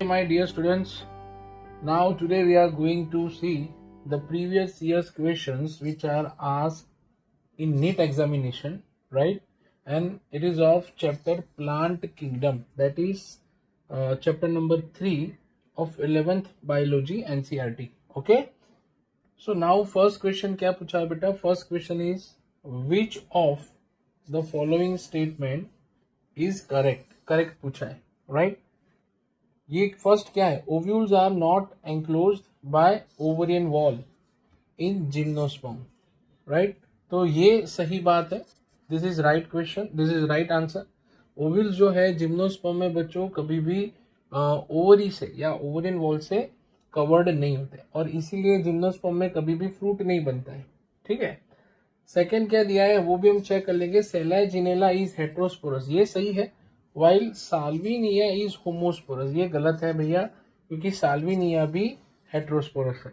My dear students, now today we are going to see the previous year's questions which are asked in NEET examination, right? And it is of chapter Plant Kingdom, that is chapter number 3 of 11th Biology NCERT. Okay, so now first question क्या पूछा है बेटा? First question is which of the following statement is correct? Correct पूछा है, right? ये first क्या है? Ovules are not enclosed by ovarian wall in gymnosperm, right? तो ये सही बात है. This is right question, this is right answer. Ovules जो है जिम्नोस्पर्म में बच्चों कभी भी ओवरी से या ओवरियन वॉल से कवर्ड नहीं होते और इसीलिए जिम्नोस्पर्म में कभी भी फ्रूट नहीं बनता है. ठीक है. सेकेंड क्या दिया है वो भी हम चेक कर लेंगे. सेलाजिनेला इज हेट्रोस्पोरस, ये सही है. वाइल साल्विनिया इज होमोस्पोरस, ये गलत है भैया, क्योंकि साल्विनिया भी हेट्रोस्पोरस है.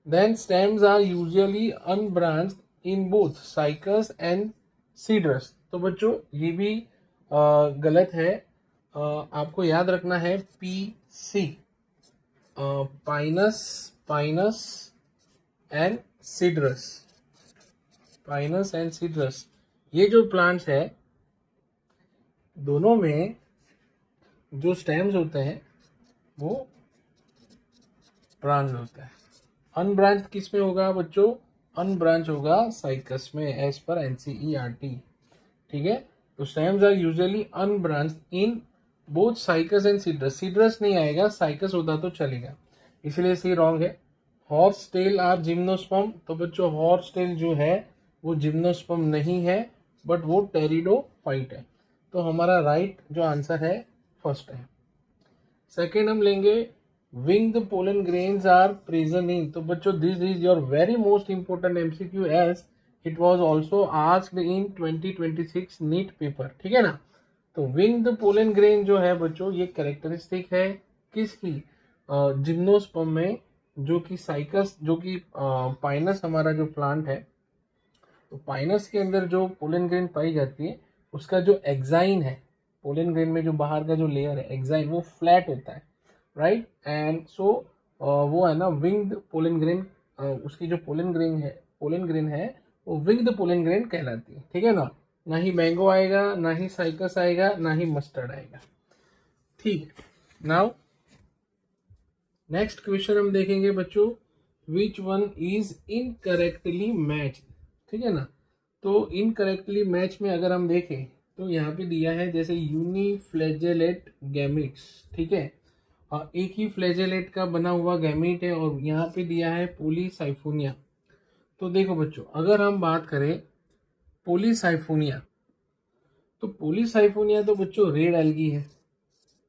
Then stems are usually unbranched in both cycas and cedrus, तो बच्चों ये भी गलत है. आपको याद रखना है PC, Pinus Pinus and सीड्रस, Pinus and सीड्रस, ये जो प्लांट्स है दोनों में जो स्टेम्स होते हैं वो ब्रांच होता है. अनब्रांच किस में होगा बच्चों? अनब्रांच होगा साइकस में, एज पर एनसीईआरटी. ठीक है. तो stems are usually unbranched in both cycas and cedrus. Cedrus नहीं आएगा, साइकस होता तो चलेगा, इसलिए सी रॉन्ग है. हॉर्स टेल आर जिम्नोस्पर्म, तो बच्चों हॉर्स टेल जो है वो जिम्नोस्पर्म नहीं है, बट वो टेरिडोफाइट है. तो हमारा राइट जो आंसर है फर्स्ट है. सेकेंड हम लेंगे winged pollen grains are present in, तो बच्चों this is your very most important MCQ as it was also asked in 2026 NEET paper. ठीक है ना. तो विंग्ड पोलन ग्रेन जो है बच्चों ये कैरेक्टरिस्टिक है किसकी? जिम्नोस्पर्म में, जो कि साइकस, जो कि पाइनस हमारा जो प्लांट है, तो पाइनस के अंदर जो पोलन ग्रेन पाई जाती है उसका जो एक्साइन है, पोलन ग्रेन में जो बाहर का जो लेयर है एक्साइन, वो फ्लैट होता है, राइट? एंड सो वो है ना विंग्ड पोलन ग्रेन, उसकी जो पोलन ग्रेन है वो विंग्ड पोलन ग्रेन कहलाती है. ठीक है ना. ना ही मैंगो आएगा, ना ही साइकस आएगा, ना ही मस्टर्ड आएगा. ठीक. नाउ नेक्स्ट क्वेश्चन हम देखेंगे बच्चों, which one is incorrectly matched. ठीक है ना. तो इनकरेक्टली मैच में अगर हम देखें तो यहाँ पे दिया है जैसे यूनिफ्लैजेलेट गैमेट्स. ठीक है. एक ही फ्लैजेलेट का बना हुआ गैमेट है और यहाँ पे दिया है पॉलीसाइफोनिया. तो देखो बच्चों, अगर हम बात करें पॉलीसाइफोनिया, तो पॉलीसाइफोनिया तो बच्चों रेड एल्गी है,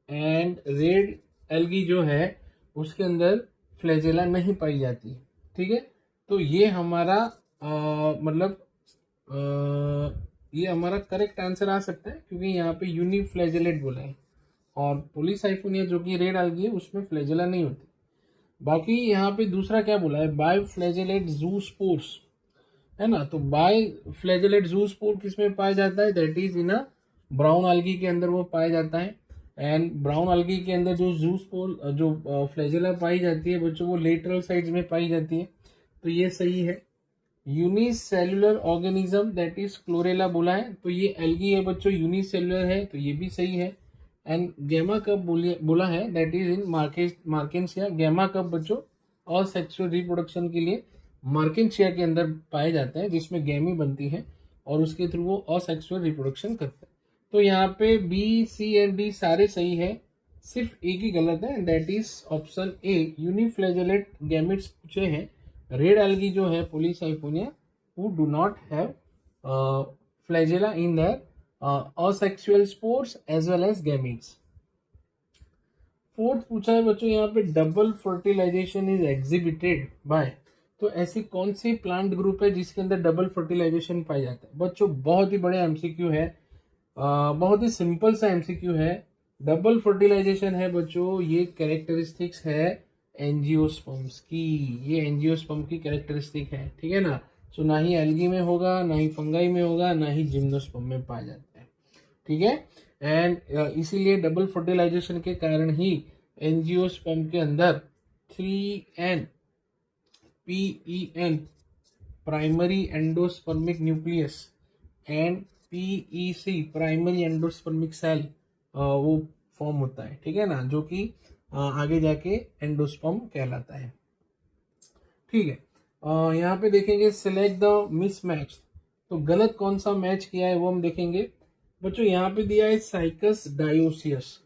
एंड रेड एल्गी जो है उसके अंदर फ्लैजेला नहीं पाई जाती. ठीक है. तो ये हमारा मतलब ये हमारा करेक्ट आंसर आ सकता है, क्योंकि यहाँ पे यूनिफ्लैजेलेट बोला है और पॉलीसाइफोनिया जो कि रेड एल्गी है उसमें फ्लैजेला नहीं होती. बाकी यहाँ पे दूसरा क्या बोला है? बायफ्लैजेलेट जूस्पोर्स, है ना. तो बायफ्लैजेलेट जूस्पोर किस में पाया जाता है? That is in a brown algae के अंदर वो पाया जाता है. एंड ब्राउन एल्गी के अंदर जो जूस्पोर, जो फ्लैजेला पाई जाती है बच्चों, वो लेटरल साइड्स में पाई जाती है. तो ये सही है. Unicellular organism that is chlorella बोला है, तो ये एल्गी है बच्चों, यूनिसेल्युलर है, तो ये भी सही है. एंड गैमा कब बोला है? That is in marchantia. Gamma कब बच्चों और सेक्सुअल रिप्रोडक्शन के लिए मार्केंशिया के अंदर पाए जाते हैं, जिसमें गैमी बनती है और उसके थ्रू वो असेक्सुअल रिप्रोडक्शन करते हैं. तो यहाँ पे बी, सी एंड डी सारे सही है, सिर्फ एक ही गलत है, that is option A. Uniflagellate gametes पूछे हैं. रेड एल्गी जो है polysiphonia, who do not have flagella in their asexual spores as well as gametes. Fourth पूछा है बच्चों यहाँ पे double fertilization is exhibited by, तो ऐसी कौन सी प्लांट ग्रुप है जिसके अंदर डबल फर्टिलाइजेशन पाया जाता है? बच्चों बहुत ही बड़े एमसीक्यू है, बहुत ही सिंपल सा एमसीक्यू है. डबल फर्टिलाइजेशन है बच्चों, ये कैरेक्टरिस्टिक्स है एंजियोस्पर्म्स की, ये एंजियोस्पर्म की कैरेक्टरिस्टिक है. ठीक है ना. सो ना ही एल्गी में होगा, ना ही फंगाई में होगा, ना ही जिम्नोस्पर्म में पाया जाता है. ठीक है. एंड इसीलिए डबल फर्टिलाइजेशन के कारण ही एंजियोस्पर्म के अंदर 3N PEN primary endospermic nucleus and PEC primary endospermic cell वो फॉर्म होता है, ठीक है ना, जो कि आगे जाके एंडोस्पर्म कहलाता है। ठीक है, यहाँ पे देखेंगे सिलेक्ट द मिसमैच, तो गलत कौन सा मैच किया है वो हम देखेंगे। बच्चों यहाँ पे दिया है साइकस डायोसियस,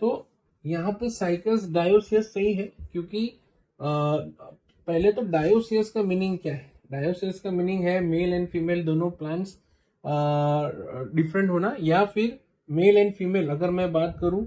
तो यहाँ पे साइकस डायोसियस सही है, क्योंकि पहले तो डायोसियस का मीनिंग क्या है? डायोसियस का मीनिंग है मेल एंड फीमेल दोनों प्लांट्स डिफरेंट होना, या फिर मेल एंड फीमेल। अगर मैं बात करूं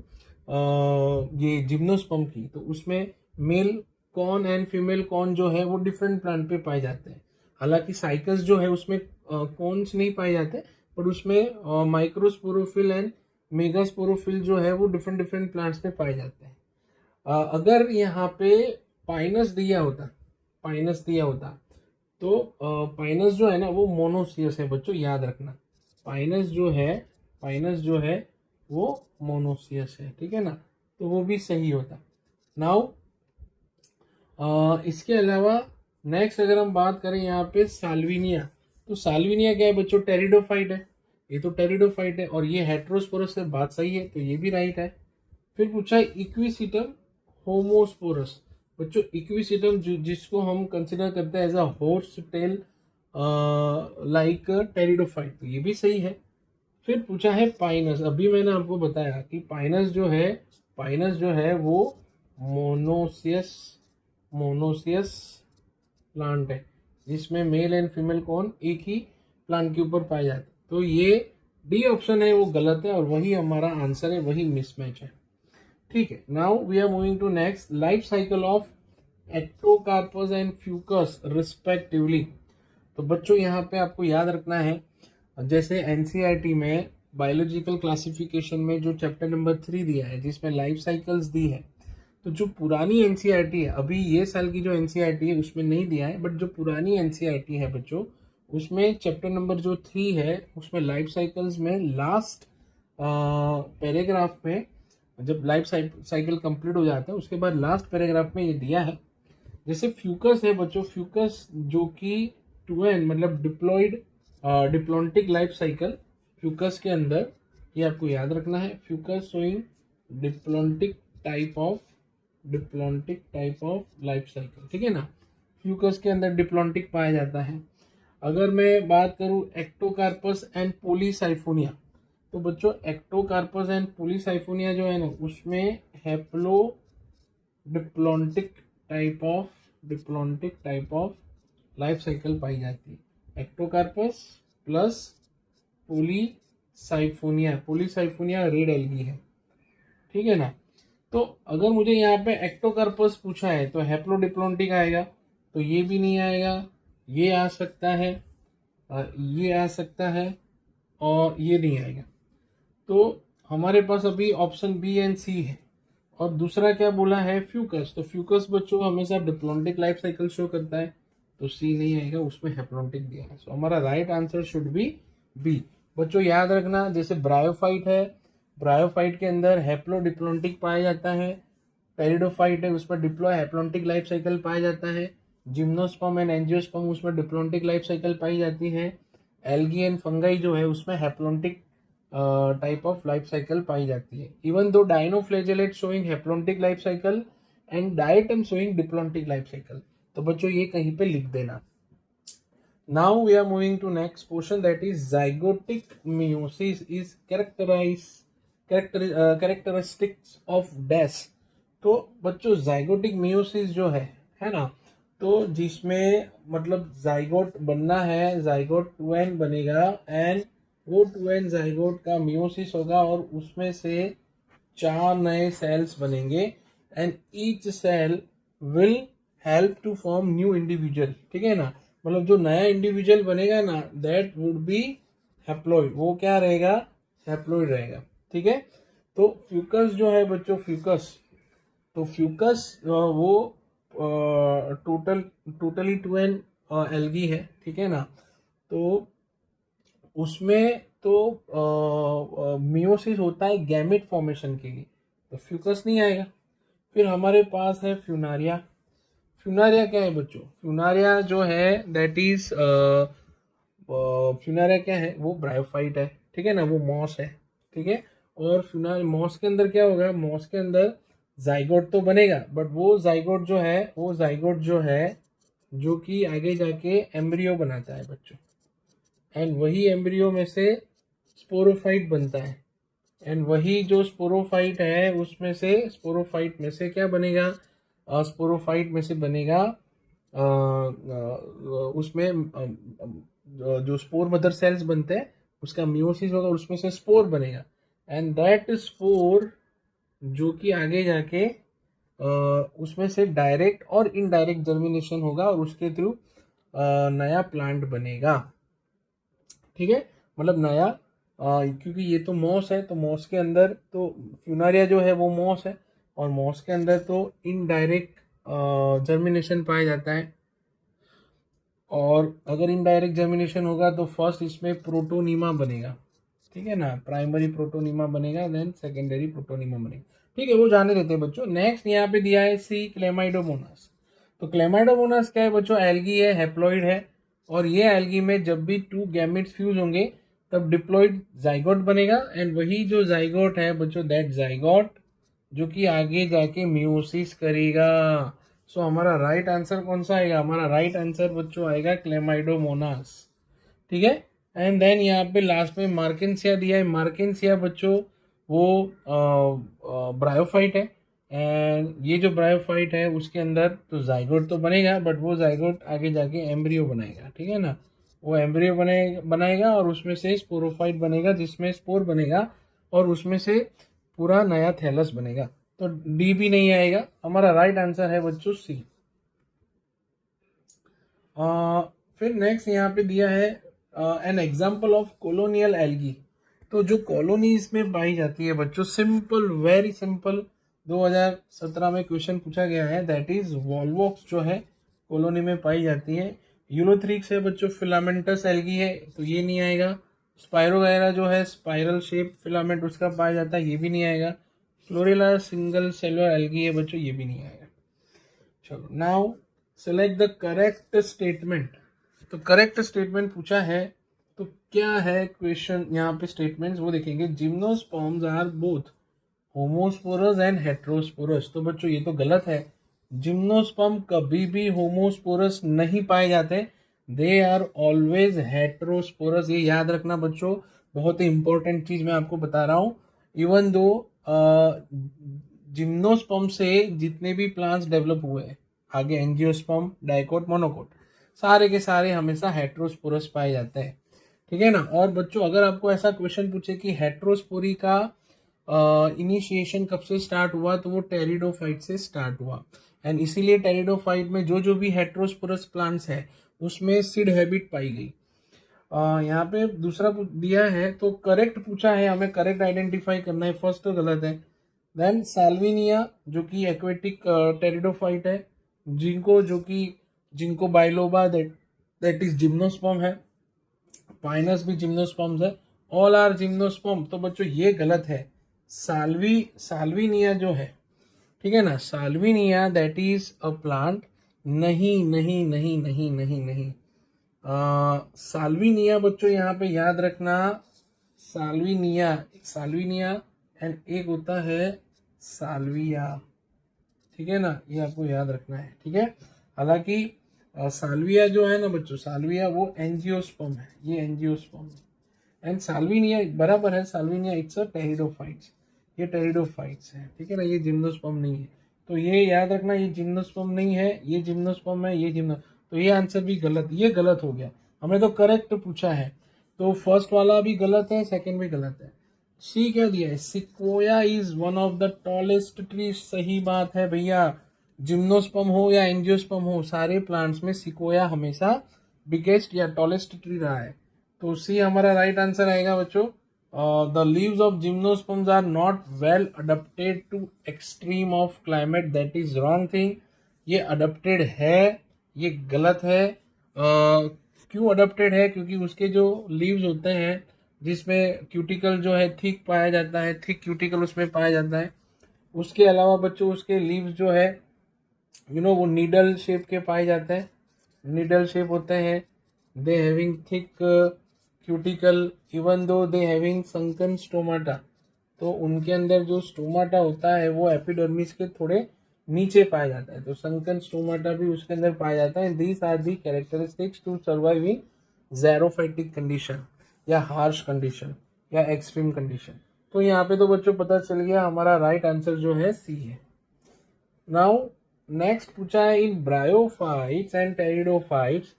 ये जिम्नोस्पर्म की, तो उसमें male cone and female cone जो है वो डिफरेंट प्लांट पे पाए जाते हैं। हालांकि साइकस जो है उसमें कॉर्न्स नहीं पाए जाते, पर उसमें माइक्रोस्पोरोफिल एंड मेगास्पोरोफिल जो है वो डिफरेंट डिफरेंट प्लांट्स में पाए जाते हैं। अगर यहाँ पे पाइनस दिया होता तो पाइनस जो है ना वो मोनोसियस है बच्चों, याद रखना। पाइनस जो है वो मोनोसियस है, ठीक है ना, तो वो भी सही होता। नाउ इसके अलावा नेक्स्ट अगर हम बात करें यहाँ पे साल्विनिया, तो साल्विनिया क्या है बच्चों? टेरिडोफाइट है, ये तो टेरिडोफाइट है, और ये हेट्रोस्पोरस है, बात सही है, तो ये भी राइट है। फिर पूछा है इक्विसिटम होमोस्पोरस, बच्चों इक्विसिटम जिसको हम कंसिडर करते हैं as a horse tail like pteridophyte, तो ये भी सही है। फिर पूछा है पाइनस, अभी मैंने आपको बताया कि पाइनस जो है वो मोनोसियस प्लांट है, जिसमें मेल एंड फीमेल कौन एक ही प्लांट के ऊपर पाए जाते, तो ये डी ऑप्शन है वो गलत है, और वही हमारा आंसर है, वही मिसमैच है। ठीक है, now we are moving to next, life cycle of ectocarpus and fucus respectively. तो बच्चों यहाँ पे आपको याद रखना है, जैसे एनसीईआरटी में बायोलॉजिकल क्लासिफिकेशन में जो चैप्टर नंबर 3 दिया है, जिसमें लाइफ साइकिल्स दी है, तो जो पुरानी एनसीईआरटी है, अभी ये साल की जो एनसीईआरटी है उसमें नहीं दिया है, बट जो पुरानी एनसीईआरटी है बच्चों, उसमें चैप्टर नंबर जो 3 है उसमें लाइफ साइकिल्स में लास्ट पैराग्राफ में, जब लाइफ साइकिल कंप्लीट हो जाता है उसके बाद लास्ट पैराग्राफ में ये दिया है। जैसे फ्यूकस है बच्चों, फ्यूकस जो कि 2N मतलब diploid diplontic life cycle, Fucus के अंदर, ये आपको याद रखना है, Fucus showing diplontic type of life cycle, ठीक है ना, फ्यूकस के अंदर डिप्लॉन्टिक पाया जाता है। अगर मैं बात करूं एक्टोकार्पस एंड पोलीसाइफोनिया, तो बच्चों एक्टोकार्पस एंड पोलीसाइफोनिया जो है ना उसमें haplo diplontic type of life cycle पाई जाती है। Ectocarpus plus polysiphonia red algae है, ठीक है ना। तो अगर मुझे यहाँ पे एक्टोकार्पस पूछा है तो हैप्लोडिप्लॉन्टिक आएगा, तो ये भी नहीं आएगा, ये आ सकता है, ये आ सकता है, और ये नहीं आएगा। तो हमारे पास अभी ऑप्शन बी एंड सी है। और दूसरा क्या बोला है? फ्यूकस, तो फ्यूकस बच्चों हमेशा डिप्लॉन्टिक लाइफ साइकिल शो करता है, तो सी नहीं आएगा, उसमें हैप्लॉन्टिक दिया है। सो हमारा right answer should be B. बच्चों याद रखना, जैसे ब्रायोफाइट है, ब्रायोफाइट के अंदर हैप्लोडिप्लॉन्टिक पाया जाता है, टेरिडोफाइट है उसमें डिप्लॉय हैप्लॉन्टिक लाइफ साइकिल पाया जाता है, जिम्नोस्पर्म एंड एंजियोस्पर्म उसमें डिप्लॉन्टिक लाइफ साइकिल पाई जाती है, एल्गी एंड फंगाई जो है उसमें haplontic type of life cycle पाई जाती है। Even though dinoflagellate showing haplontic life cycle and diatom showing diplontic life cycle, तो बच्चों ये कहीं पे लिख देना। Now we are moving to next portion, that is zygotic meiosis is characteristics of dash। तो बच्चों zygotic meiosis जो है ना, तो जिसमें मतलब जाइगोट बनना है, जाइगोट 2N बनेगा, एंड वो 2N जाइगोट का मियोसिस होगा, और उसमें से 4 नए सेल्स बनेंगे, and each cell will help to form new individual, ठीक है ना, मतलब जो नया इंडिविजुअल बनेगा ना दैट वुड बी हैप्लॉइड, वो क्या रहेगा? हैप्लॉइड रहेगा, ठीक है। तो फ्यूकस जो है बच्चों, फ्यूकस वो टोटली 2N एल्गी है, ठीक है ना, तो उसमें तो मियोसिस होता है गैमेट फॉर्मेशन के लिए, तो फ्यूकस नहीं आएगा। फिर हमारे पास है फ्यूनारिया। फ्यूनारिया क्या है बच्चों? फ्यूनारिया जो है दैट इज फ्यूनारिया क्या है? वो ब्रायोफाइट है, ठीक है ना, वो मॉस है, ठीक है। और फ्यूनार मॉस के अंदर क्या होगा? मॉस के अंदर जाइगोट तो बनेगा, बट वो जाइगोट जो है, वो जाइगोट जो है जो कि आगे जाके एम्ब्रियो बनाता है बच्चों, एंड वही एम्ब्रियो में से स्पोरोफाइट बनता है, एंड वही जो स्पोरोफाइट है उसमें से, स्पोरोफाइट में से क्या बनेगा? स्पोरोफाइट में से बनेगा उसमें जो स्पोर मदर सेल्स बनते हैं उसका मियोसिस होगा, उसमें से स्पोर बनेगा, एंड दैट स्पोर जो कि आगे जाके उसमें से डायरेक्ट और इनडायरेक्ट जर्मिनेशन होगा और उसके थ्रू नया प्लांट बनेगा, ठीक है। मतलब नया क्योंकि ये तो मॉस है, तो मॉस के अंदर तो फ्यूनारिया जो है वो मॉस है, और मॉस के अंदर तो इनडायरेक्ट जर्मिनेशन पाया जाता है, और अगर इनडायरेक्ट जर्मिनेशन होगा तो फर्स्ट इसमें प्रोटोनीमा बनेगा, ठीक है ना, प्राइमरी प्रोटोनीमा बनेगा, देन सेकेंडरी प्रोटोनीमा बनेगा, ठीक है, वो जाने देते हैं बच्चों। नेक्स्ट यहाँ पे दिया है सी क्लेमाइडोमोनास। तो क्लेमाइडोमोनास क्या है बच्चों? एल्गी है, हैप्लॉइड है, और ये एल्गी में जब भी टू गैमेट्स फ्यूज होंगे तब डिप्लॉइड जाइगोट बनेगा, एंड वही जो जाइगोट है बच्चों, दैट जाइगोट जो कि आगे जाके म्यूसिस करेगा। सो हमारा राइट आंसर कौन सा आएगा? हमारा राइट आंसर बच्चों आएगा क्लेमाइडोमोनास, ठीक है। एंड देन यहाँ पे लास्ट में मार्केंसिया दिया है। मार्केंसिया बच्चों वो ब्रायोफाइट है, एंड ये जो ब्रायोफाइट है उसके अंदर तो जाइगोट तो बनेगा, बट वो जाइगोट आगे जाके एम्ब्रियो बनाएगा, ठीक है ना, वो एम्ब्रियो बनाएगा और उसमें से स्पोरोफाइट बनेगा जिसमें स्पोर बनेगा, और उसमें से पूरा नया थैलस बनेगा। तो डी भी नहीं आएगा, हमारा राइट आंसर है बच्चों सी। फिर नेक्स्ट यहाँ पे दिया है an example of colonial algae. तो जो कॉलोनीज में पाई जाती है बच्चों, सिंपल, वेरी सिंपल, 2017 में क्वेश्चन पूछा गया है, दैट इज वॉल्वॉक्स जो है कॉलोनी में पाई जाती है। यूलोथ्रिक्स है बच्चों, फिलामेंटस एल्गी है, तो ये नहीं आएगा। स्पायरोगायरा जो है स्पाइरल शेप फिलामेंट उसका पाया जाता है, ये भी नहीं आएगा। क्लोरेला सिंगल सेलुलर एल्गी है बच्चों, ये भी नहीं आएगा। चलो now select the correct statement. तो करेक्ट स्टेटमेंट पूछा है, तो क्या है क्वेश्चन यहाँ पे स्टेटमेंट्स वो देखेंगे। Gymnosperms are both homosporous and heterosporous. तो बच्चों ये तो गलत है, जिम्नोस्पर्म कभी भी होमोस्पोरस नहीं पाए जाते, दे आर ऑलवेज हेट्रोस्पोरस। ये याद रखना बच्चों, बहुत ही इंपॉर्टेंट चीज मैं आपको बता रहा हूँ। इवन दो जिम्नोस्पर्म से जितने भी प्लांट्स डेवलप हुए हैं आगे, एंजियोस्पर्म, डाइकोट, मोनोकोट, सारे के सारे हमेशा हेट्रोस्पोरस पाए जाते हैं, ठीक है ना। और बच्चों अगर आपको ऐसा क्वेश्चन पूछे कि हेट्रोस्पोरी का इनिशिएशन कब से स्टार्ट हुआ, तो वो टेरिडोफाइट से स्टार्ट हुआ, एंड इसीलिए टेरिडोफाइट में जो जो भी हेट्रोस्पोरस प्लांट्स है उसमें सीड हैबिट पाई गई। यहाँ पे दूसरा दिया है, तो करेक्ट पूछा है, हमें करेक्ट आइडेंटिफाई करना है, फर्स्ट तो गलत है। देन साल्विनिया जो कि एक्वेटिक टेरिडोफाइट है, जिनको बाइलोबा दैट इज जिम्नोस्पर्म है, पाइनस भी जिम्नोस्पर्म्स है, ऑल आर जिम्नोस्पर्म। तो बच्चों ये गलत है, साल्विनिया जो है, ठीक है ना, Salvinia that is a plant, नहीं नहीं नहीं नहीं नहीं नहीं। साल्विनिया बच्चों यहाँ पे याद रखना, साल्विनिया, साल्विनिया एंड एक होता है साल्विया, ठीक है ना, ये आपको याद रखना है, ठीक है। हालांकि साल्विया जो है ना बच्चों, साल्विया वो एंजियोस्पर्म है, ये एंजियोस्पर्म है, एंड साल्विनिया बराबर है, साल्विनिया इट्स अ टेरिडोफाइट्स, ये टेरिडोफाइट्स है, ठीक है ना, ये जिम्नोस्पर्म नहीं है। तो ये याद रखना, ये जिम्नोस्पर्म नहीं है, ये जिम्नोस्पर्म है, ये जिम्नो, तो ये आंसर भी गलत, ये गलत हो गया। हमने तो करेक्ट पूछा है, तो फर्स्ट वाला भी गलत है, सेकंड भी गलत है। सी क्या दिया है? Sequoia is one of the tallest tree. सही बात है भैया, जिम्नोस्पर्म हो या एंजियोस्पर्म हो, सारे प्लांट्स में सिक्वोया हमेशा बिगेस्ट या टॉलेस्ट ट्री रहा है, तो सी हमारा राइट आंसर आएगा बच्चों। The leaves of gymnosperms are not well adapted to extreme of climate, that is wrong thing. ये अडेप्टेड है, ये गलत है। क्यों अडेप्टेड है? क्योंकि उसके जो लीव्स होते हैं जिसमें क्यूटिकल जो है थिक पाया जाता है, थिक क्यूटिकल उसमें पाया जाता है, उसके अलावा बच्चों उसके लीव्स जो है वो नीडल शेप के पाए जाते हैं, नीडल शेप होते हैं। They having thick cuticle even though they having sunken stomata, तो उनके अंदर जो स्टोमाटा होता है वो एपिडर्मिस के थोड़े नीचे पाया जाता है, तो संकन स्टोमाटा भी उसके अंदर पाया जाता है। These are the characteristics to survive in xerophytic condition या हार्श कंडीशन या एक्सट्रीम कंडीशन। तो यहाँ पे तो बच्चों पता चल गया, हमारा राइट आंसर जो है सी है। नाउ नेक्स्ट पूछा है, in bryophytes and pteridophytes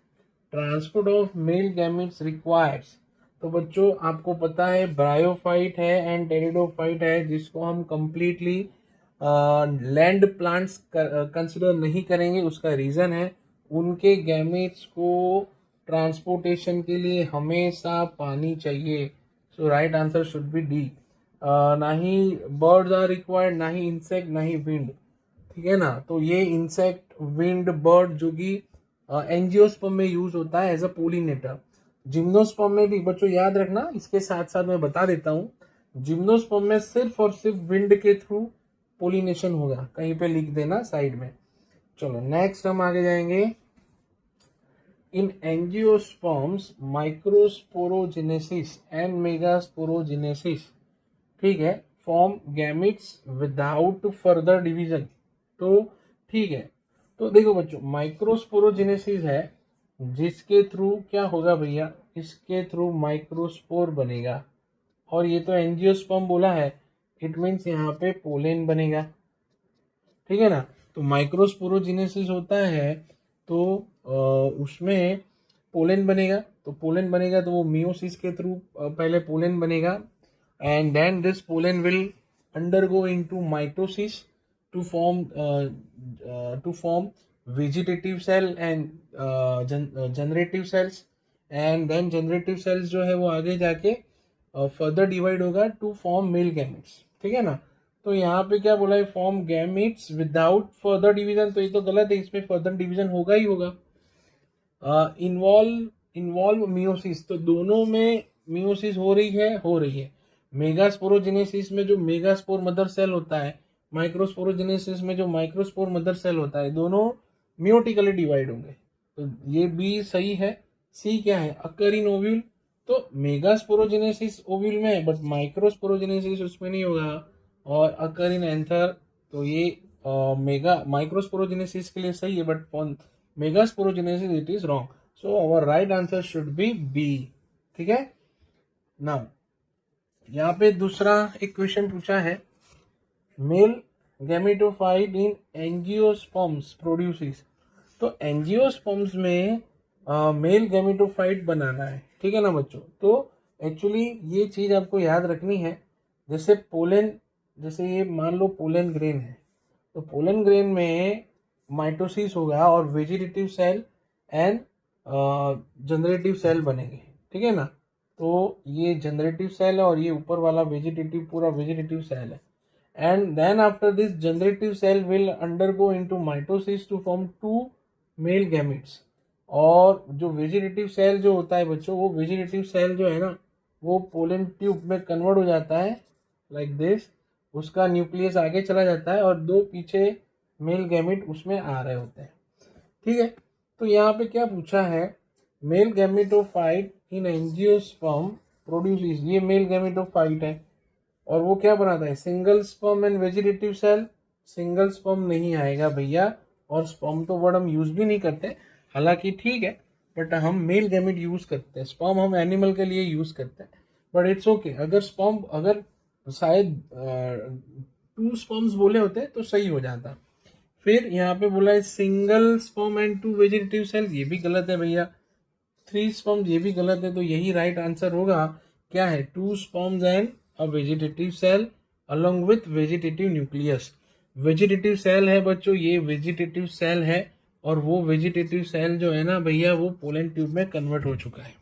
transport of male gametes requires. तो बच्चों आपको पता है ब्रायोफाइट है एंड टेरिडोफाइट है, जिसको हम कंप्लीटली लैंड प्लांट्स कंसिडर नहीं करेंगे। उसका रीजन है उनके गैमेट्स को ट्रांसपोर्टेशन के लिए हमेशा पानी चाहिए। So right answer should be D. ना ही बर्ड्स आर रिक्वायर्ड, ना ही इंसेक्ट, ना ही विंड, ठीक है ना। तो ये इंसेक्ट, विंड, बर्ड जो कि एंजियोस्पर्म में यूज होता है एज अ पोलिनेटर। जिम्नोस्पर्म में भी बच्चों याद रखना, इसके साथ साथ मैं बता देता हूँ, जिम्नोस्पर्म में सिर्फ और सिर्फ विंड के थ्रू पोलिनेशन होगा, कहीं पे लिख देना साइड में। चलो नेक्स्ट हम आगे जाएंगे। In angiosperms microsporogenesis and megasporogenesis, ठीक है, form gametes without further division. तो ठीक है, तो देखो बच्चों माइक्रोस्पोरोजेनेसिस है जिसके थ्रू क्या होगा भैया, इसके थ्रू माइक्रोस्पोर बनेगा, और ये तो एंजियोस्पर्म बोला है, इट मीन्स यहाँ पे पोलेन बनेगा, ठीक है ना। तो माइक्रोस्पोरोजेनेसिस होता है तो उसमें पोलेन बनेगा, तो पोलेन बनेगा तो वो मियोसिस के थ्रू पहले पोलेन बनेगा, and then this pollen will undergo into mitosis to form vegetative cell and generative cells, and then generative cells जो है वो आगे जाके फर्दर डिवाइड होगा टू फॉर्म मेल गैमेट्स, ठीक है ना। तो यहाँ पे क्या बोला है, form gametes without further division, तो ये तो गलत है, इसमें फर्दर डिवीजन होगा ही होगा। इन्वॉल्व मियोसिस, तो दोनों में मियोसिस हो रही है। मेगास्पोरोजेनेसिस में जो मेगास्पोर मदर सेल होता है, माइक्रोस्पोरोजेनेसिस में जो माइक्रोस्पोर मदर सेल होता है, दोनों मियोटिकली डिवाइड होंगे। तो ये बी सही है। सी क्या है, अकर इन ओव्यूल, तो मेगास्पोरोजेनेसिस ओव्यूल में है बट माइक्रोस्पोरोजेनेसिस उसमें नहीं होगा, और अकर इन एंथर, तो ये मेगा माइक्रोस्पोरोजेनेसिस के लिए सही है but for megasporogenesis it is wrong. So our right answer should be B, ठीक है ना। यहाँ पे दूसरा एक क्वेश्चन पूछा है, male gametophyte in angiosperms produces. तो एंजियोस्पर्म्स में मेल गैमेटोफाइट बनाना है, ठीक है ना बच्चों। तो एक्चुअली ये चीज आपको याद रखनी है, जैसे पोलन, जैसे ये मान लो पोलन ग्रेन है, तो पोलन ग्रेन में माइटोसिस होगा और vegetative cell and generative cell बनेंगे, ठीक है ना। तो ये जनरेटिव सेल है और ये ऊपर वाला वेजिटेटिव, पूरा वेजिटेटिव सेल है, and then after this generative cell will undergo into mitosis to form two male gametes. और जो वेजिटेटिव सेल जो होता है बच्चों, वो वेजिटेटिव सेल जो है ना, वो पोलन ट्यूब में कन्वर्ट हो जाता है लाइक दिस, उसका न्यूक्लियस आगे चला जाता है और दो पीछे मेल गैमेट उसमें आ रहे होते हैं, ठीक है। तो यहाँ पे क्या पूछा है, male gametophyte in angiosperm produces, ये मेल गैमेटोफाइट है और वो क्या बनाता है, single sperm and vegetative cell. Single sperm नहीं आएगा भैया, और स्पर्म तो वर्ड हम यूज भी नहीं करते, हालांकि ठीक है, बट हम मेल गैमेट यूज करते हैं, स्पर्म हम एनिमल के लिए यूज करते हैं, बट इट्स ओके। अगर स्पर्म, अगर शायद 2 स्पर्म्स बोले होते तो सही हो जाता। फिर यहाँ पे बोला है single sperm and 2 vegetative cell, ये भी गलत है भैया। 3 स्पर्म, ये भी गलत है, तो यही राइट आंसर होगा। क्या है, 2 sperms and a vegetative cell along with vegetative nucleus. Vegetative cell है बच्चों, ये वेजिटेटिव सेल है, और वो वेजिटेटिव सेल जो है ना भैया, वो पोलन ट्यूब में कन्वर्ट हो चुका है।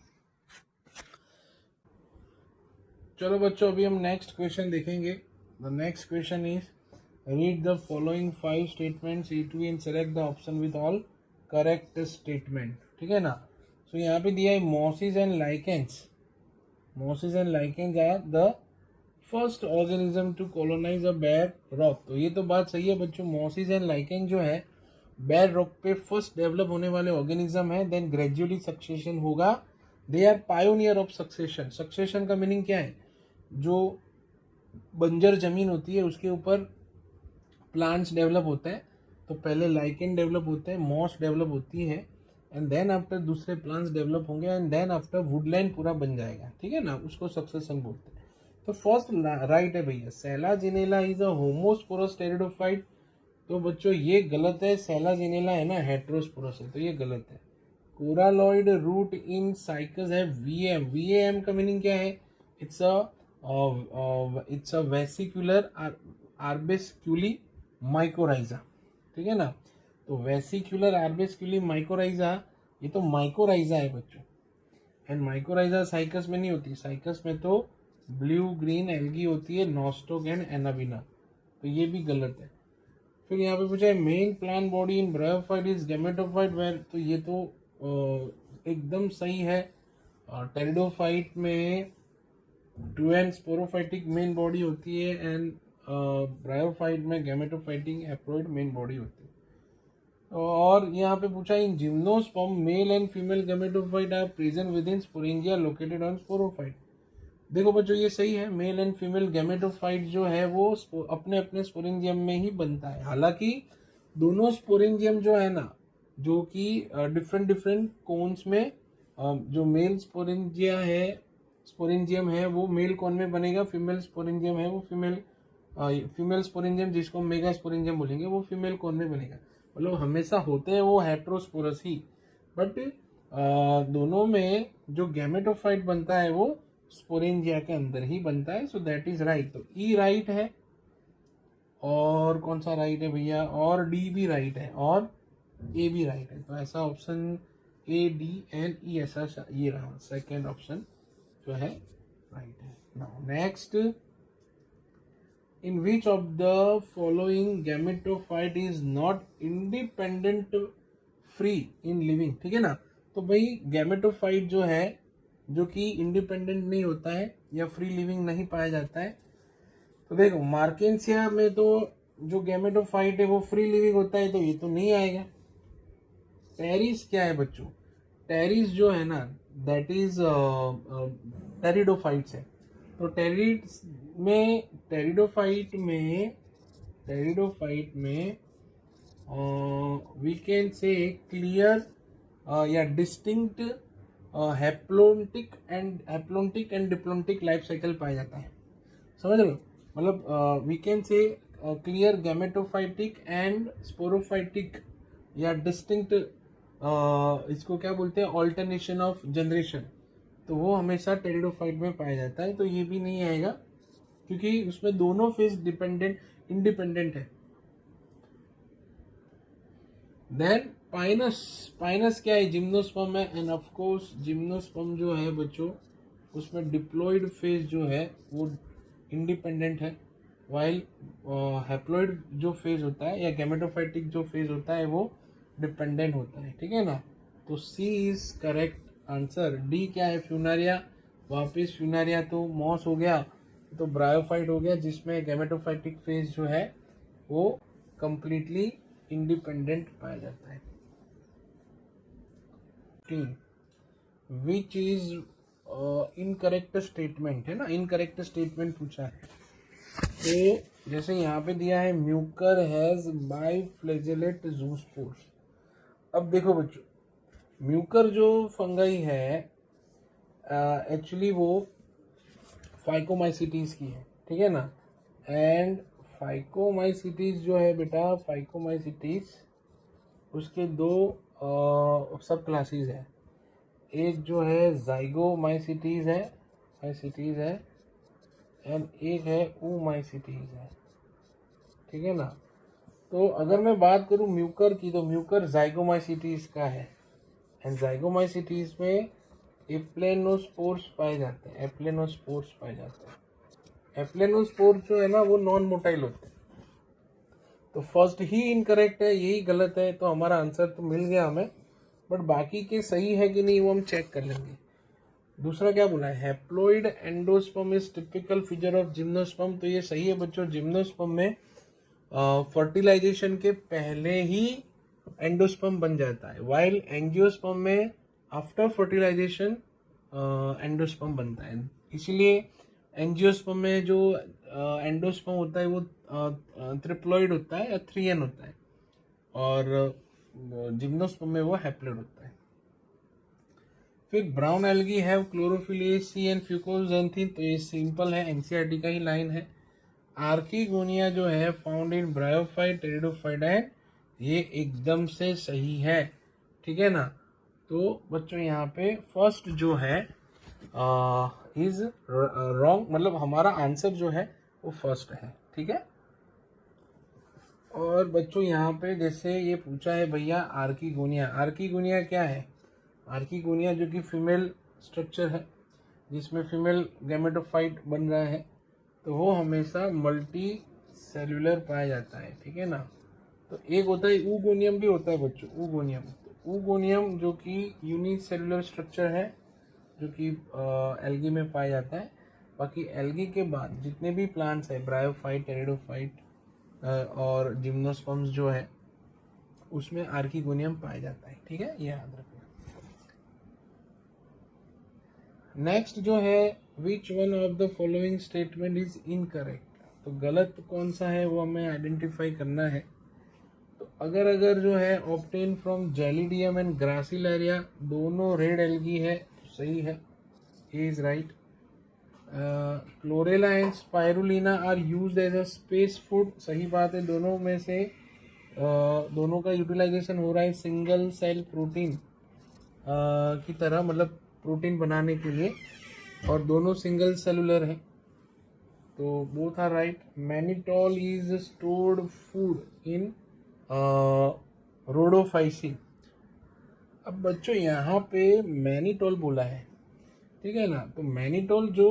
चलो बच्चों अभी हम नेक्स्ट क्वेश्चन देखेंगे। The next question is, read the following 5 statements E2 and select the option with all correct statement, ठीक है ना। सो यहाँ पे दिया है mosses and lichens, mosses and lichens are the first organism to colonize a bare rock. तो ये तो बात सही है बच्चों, मॉसिस एंड लाइकेन जो है बेयर रॉक पे फर्स्ट डेवलप होने वाले ऑर्गेनिज्म है। देन ग्रेजुअली सक्सेशन होगा, they are pioneer of succession. Succession का मीनिंग क्या है, जो बंजर जमीन होती है उसके ऊपर प्लांट्स डेवलप होता है, तो पहले लाइकेन डेवलप होता है, मॉस डेवलप होती है, एंड देन आफ्टर दूसरे प्लांट्स डेवलप होंगे, एंड देन आफ्टर वुडलैंड पूरा बन जाएगा, ठीक है ना, उसको सक्सेशन बोलते हैं। तो फर्स्ट राइट है भैया, Selaginella is a homosporous pteridophyte. तो बच्चों ये गलत है, सेलाजिनेला है ना हेट्रोस्पोरस है, तो ये गलत है। कोरालॉइड रूट इन साइकस है वीएम। वीएम का मीनिंग क्या है, इट्स अ वेसिकुलर आर्बेस्क्यूली माइकोराइजा, ठीक है ना। तो वेसिकुलर आर्बेस्क्यूली माइकोराइजा, ये तो माइकोराइजा है बच्चों, एंड माइकोराइजा साइकस में नहीं होती, साइकस में तो ब्लू ग्रीन एल्गी होती है, नॉस्टोक एंड एनाबिना, तो ये भी गलत है। फिर यहाँ पे पूछा है main plant body in bryophyte is gametophyte where, तो ये तो एकदम सही है। टेरिडोफाइट में two and sporophytic main body होती है, एंड ब्रायोफाइट में गैमेटोफाइटिक हैप्लॉइड मेन बॉडी होती है। और यहाँ पे पूछा in gymnosperm male and female gametophyte are present within sporangia located on sporophyte. देखो बच्चों ये सही है, मेल एंड फीमेल गैमेटोफाइट जो है वो अपने अपने स्पोरेंजियम में ही बनता है। हालांकि दोनों स्पोरेंजियम जो है ना, जो कि डिफरेंट डिफरेंट कोन्स में, जो मेल स्पोरेंजियम है वो मेल कोन में बनेगा, फीमेल स्पोरेंजियम है वो फीमेल स्पोरेंजियम जिसको मेगा स्पोरेंजियम बोलेंगे वो फीमेल कोन में बनेगा। मतलब हमेशा होते हैं वो हेट्रोस्पोरस ही, बट दोनों में जो गैमेटोफाइट बनता है वो स्पोरेंजिया के अंदर ही बनता है। So that is right. तो ई राइट है, और कौन सा राइट है भैया, और डी भी राइट है, और ए भी राइट है। तो ऐसा ऑप्शन ए डी एंड ई ऐसा ये रहा, सेकेंड ऑप्शन जो है राइट है। Now next, in which of the following gametophyte is not independent free in living, ठीक है ना। तो भाई गैमेटोफाइट जो है जो कि इंडिपेंडेंट नहीं होता है या फ्री लिविंग नहीं पाया जाता है, तो देखो मार्केंसिया में तो जो गैमेटोफाइट है वो फ्री लिविंग होता है, तो ये तो नहीं आएगा। टेरिस क्या है बच्चों, टेरिस जो है ना दैट इज टेरिडोफाइट्स है। तो टेरिडोफाइट में वी कैन से क्लियर या distinct haplontic and diplontic life cycle पाया जाता है, समझ रहे हो। मतलब we can say clear gametophytic and sporophytic या डिस्टिंक्ट, इसको क्या बोलते हैं, ऑल्टरनेशन ऑफ जनरेशन, तो वो हमेशा टेरिडोफाइट में पाया जाता है। तो ये भी नहीं आएगा क्योंकि उसमें दोनों फेज इंडिपेंडेंट है। देन पाइनस क्या है, जिम्नोस्पर्म है, एंड ऑफ कोर्स जिम्नोस्पर्म जो है बच्चों उसमें डिप्लॉइड फेज जो है वो इंडिपेंडेंट है, वाइल हैप्लॉइड जो फेज होता है या गैमेटोफाइटिक जो फेज होता है वो डिपेंडेंट होता है, ठीक है ना। तो सी इज करेक्ट आंसर। डी क्या है, फ्यूनारिया, वापिस फ्यूनारिया तो मॉस हो गया, तो ब्रायोफाइट हो गया जिसमें गैमेटोफाइटिक फेज जो है वो कंप्लीटली इंडिपेंडेंट पाया जाता है। विच इज इनकरेक्ट स्टेटमेंट है ना, इनकरेक्ट स्टेटमेंट पूछा है। तो जैसे यहाँ पे दिया है म्यूकर हैज बाइफ्लैजेलेट जूस्पोर्स। अब देखो बच्चों, म्यूकर जो फंगाई है एक्चुअली वो फाइकोमाइसिटीज की है, ठीक है ना। एंड फाइकोमाइसिटीज जो है बेटा, फाइकोमाइसिटीज उसके दो सब क्लासेस है। एक जो है जाइगोमाइसिटीज है एंड एक है ooमाइसिटीज है, ठीक है ना। तो अगर मैं बात करूं म्यूकर की, तो म्यूकर जाइगोमाइसिटीज का है, एंड जाइगोमाइसिटीज में एप्लेनोस्पोर्स पाए जाते हैं, एप्लेनोस्पोर्स जो है ना वो नॉन मोटाइल होते हैं। तो फर्स्ट ही इनकरेक्ट है, यही गलत है, तो हमारा आंसर तो मिल गया हमें, बट बाकी के सही है कि नहीं वो हम चेक कर लेंगे। दूसरा क्या बोला है, haploid endosperm is typical feature of gymnosperm. तो ये सही है बच्चों, जिम्नोस्पर्म में फर्टिलाइजेशन के पहले ही एंडोस्पर्म बन जाता है, वाइल एंजियोस्पर्म में आफ्टर फर्टिलाइजेशन एंडोस्पर्म बनता है। इसीलिए एंजियोस्पर्म में जो एंडोस्पर्म होता है वो ट्रिप्लॉइड होता है या 3n होता है, और जिम्नोस्पर्म में वो हैप्लॉइड होता है। फिर brown algae have chlorophyll A, C and fucoxanthin. तो ये सिंपल है, एनसीईआरटी का ही लाइन है। आर्किगोनिया जो है found in bryophyte, pteridophyte and, ये एकदम से सही है, ठीक है ना। तो बच्चों यहाँ पे फर्स्ट जो है इज रॉन्ग, मतलब हमारा आंसर जो है वो फर्स्ट है, ठीक है। और बच्चों यहाँ पे जैसे ये पूछा है भैया आर्किगोनिया, आर्किगोनिया क्या है, आर्किगोनिया जो कि फीमेल स्ट्रक्चर है जिसमें फीमेल गैमेटोफाइट बन रहा है, तो वो हमेशा मल्टी सेल्यूलर पाया जाता है, ठीक है ना। तो एक होता है ऊगोनियम भी होता है बच्चों, ऊगोनियम। तो ऊगोनियम जो कि यूनिक सेल्यूलर स्ट्रक्चर है जो कि एल्गी में पाया जाता है। बाकी एल्गी के बाद जितने भी प्लांट्स है, ब्रायोफाइट, टेरिडोफाइट और जिम्नोस्पर्म्स जो है उसमें आर्किगोनियम पाया जाता है, ठीक है, ये याद रखना। नेक्स्ट जो है which one of the following statement is incorrect. तो गलत कौन सा है वो हमें आइडेंटिफाई करना है। तो अगर जो है obtain from gelidium and gracilaria, दोनों रेड एल्गी है, तो सही है, A is right. Chlorella and spirulina are used as a space food, सही बात है, दोनों में से दोनों का यूटिलाइजेशन हो रहा है सिंगल सेल प्रोटीन की तरह, मतलब प्रोटीन बनाने के लिए, और दोनों सिंगल सेलुलर है, तो both are right. Mannitol is stored food in rhodophyceae. अब बच्चों यहाँ पे मैनिटोल बोला है, ठीक है ना, तो मैनिटोल जो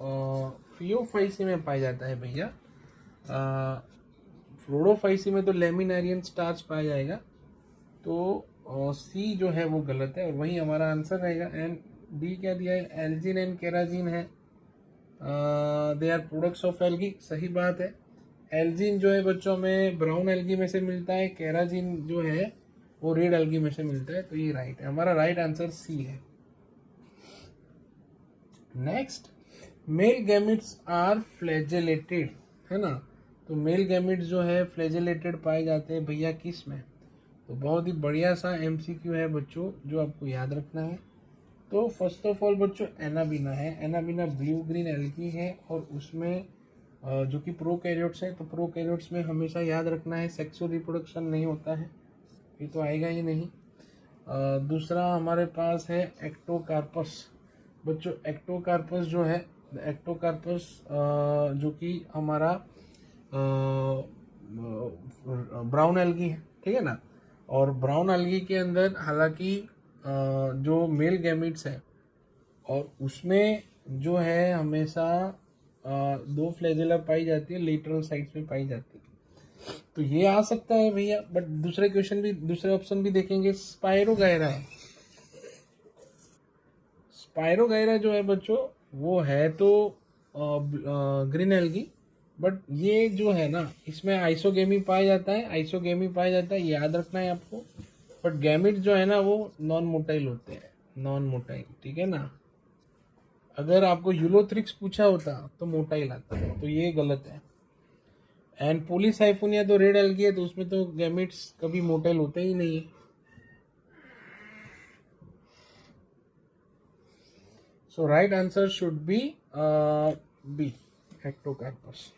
फियोफाइसी में पाया जाता है भैया, रोडोफाइसी में तो लेमिनेरियन स्टार्च पाया जाएगा, तो सी जो है वो गलत है और वही हमारा आंसर रहेगा। एंड डी क्या दिया है, एल्जिन एंड केराजिन है, they are products of algae, सही बात है। एल्जिन जो है बच्चों में ब्राउन एल्गी में से मिलता है, केराजिन जो है वो रेड एल्गी में से मिलता है, तो ये राइट है, हमारा राइट आंसर सी है। Next, male gametes are flagellated, है ना। तो मेल गैमिट्स जो है फ्लैजेलेटेड पाए जाते हैं भैया किस में, तो बहुत ही बढ़िया सा एमसीक्यू है बच्चों जो आपको याद रखना है। तो फर्स्ट ऑफ ऑल बच्चों एनाबीना है, एनाबीना ब्लू ग्रीन एल्गी है, और उसमें जो कि प्रोकैरियोट्स है, तो प्रोकैरियोट्स में हमेशा याद रखना है सेक्सुअल रिप्रोडक्शन नहीं होता है, ये तो आएगा ही नहीं। दूसरा हमारे पास है एक्टोकार्पस, बच्चों एक्टोकार्पस जो है, एक्टोकार्पस जो कि हमारा ब्राउन एल्गी है, ठीक है ना। और ब्राउन एल्गी के अंदर हालांकि जो मेल गैमिट्स है और उसमें जो है हमेशा दो फ्लैजेला पाई जाती है, लेटरल साइड्स में पाई जाती है, तो ये आ सकता है भैया। बट दूसरे क्वेश्चन भी, दूसरे ऑप्शन भी देखेंगे, स्पाइरोगायरा है, स्पाइरोगायरा जो है बच्चों वो है तो ग्रीन एल्गी, बट ये जो है ना इसमें आइसोगेमी पाया जाता है, आइसोगेमी पाया जाता है, याद रखना है आपको। बट गैमिट जो है ना वो नॉन मोटाइल होते हैं, नॉन मोटाइल, ठीक है ना। अगर आपको यूलोथ्रिक्स पूछा होता तो मोटाइल आता, तो ये गलत है। एंड पोलीसाइफोनिया तो रेड एल्गी है, तो उसमें तो गैमिट्स कभी मोटाइल होते ही नहीं है। So right answer should be B, ectocarpus.